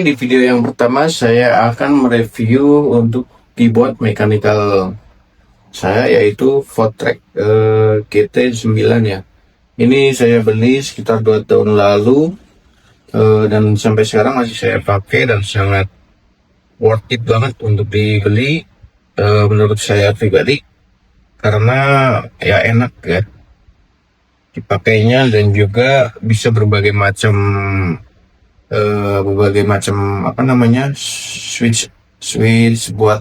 Oke, di video yang pertama saya akan mereview untuk keyboard mechanical saya, yaitu Vortex GT9 ya. Ini saya beli sekitar 2 tahun lalu, dan sampai sekarang masih saya pakai dan sangat worth it banget untuk dibeli, menurut saya pribadi, karena ya enak ya dipakainya, dan juga bisa berbagai macam switch buat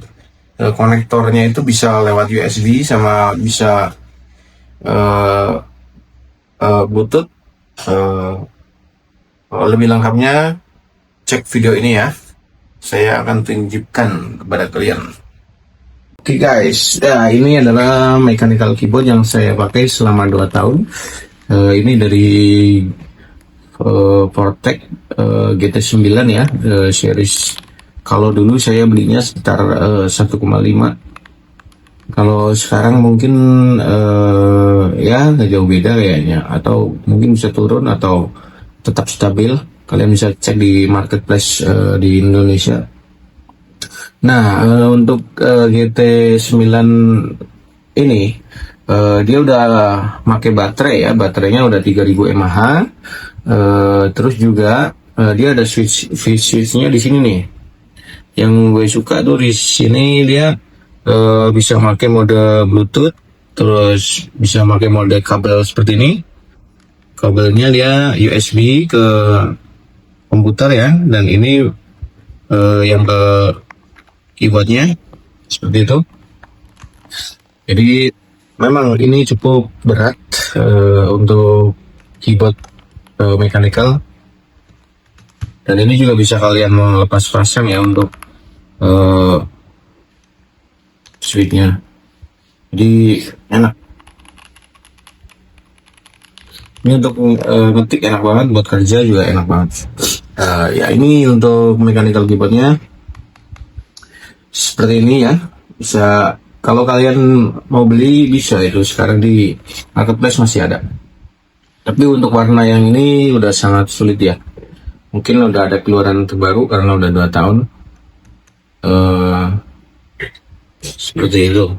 konektornya itu bisa lewat USB sama bisa Bluetooth. Lebih lengkapnya cek video ini ya, saya akan tunjukkan kepada kalian. Oke guys, ini adalah mechanical keyboard yang saya pakai selama 2 tahun. Ini dari Vortex GT9 ya, series. Kalau dulu saya belinya sekitar 1,5. Kalau sekarang mungkin ya nggak jauh beda kayaknya, atau mungkin bisa turun atau tetap stabil. Kalian bisa cek di marketplace di Indonesia. Nah, untuk GT9 ini dia udah pakai baterai ya, baterainya udah 3000 mAh. Terus juga dia ada switchnya di sini nih. Yang gue suka tuh di sini dia bisa pakai mode Bluetooth, terus bisa pakai mode kabel seperti ini. Kabelnya dia USB ke komputer ya, dan ini yang ke keyboardnya seperti itu. Jadi memang ini cukup berat untuk keyboard mechanical, dan ini juga bisa kalian lepas pasang ya untuk switchnya. Jadi enak. Ini untuk ngetik enak banget, buat kerja juga enak banget. Ya ini untuk mechanical keyboardnya seperti ini ya. Bisa, kalau kalian mau beli bisa, itu sekarang di marketplace masih ada. Tapi untuk warna yang ini udah sangat sulit ya. Mungkin udah ada keluaran terbaru karena udah 2 tahun. Seperti itu.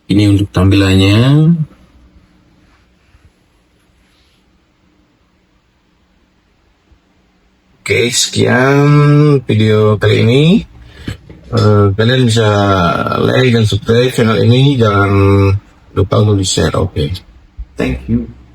Ini untuk tampilannya. Oke, sekian video kali ini. Kalian bisa like dan subscribe channel ini. Jangan lupa untuk di share. Oke, thank you.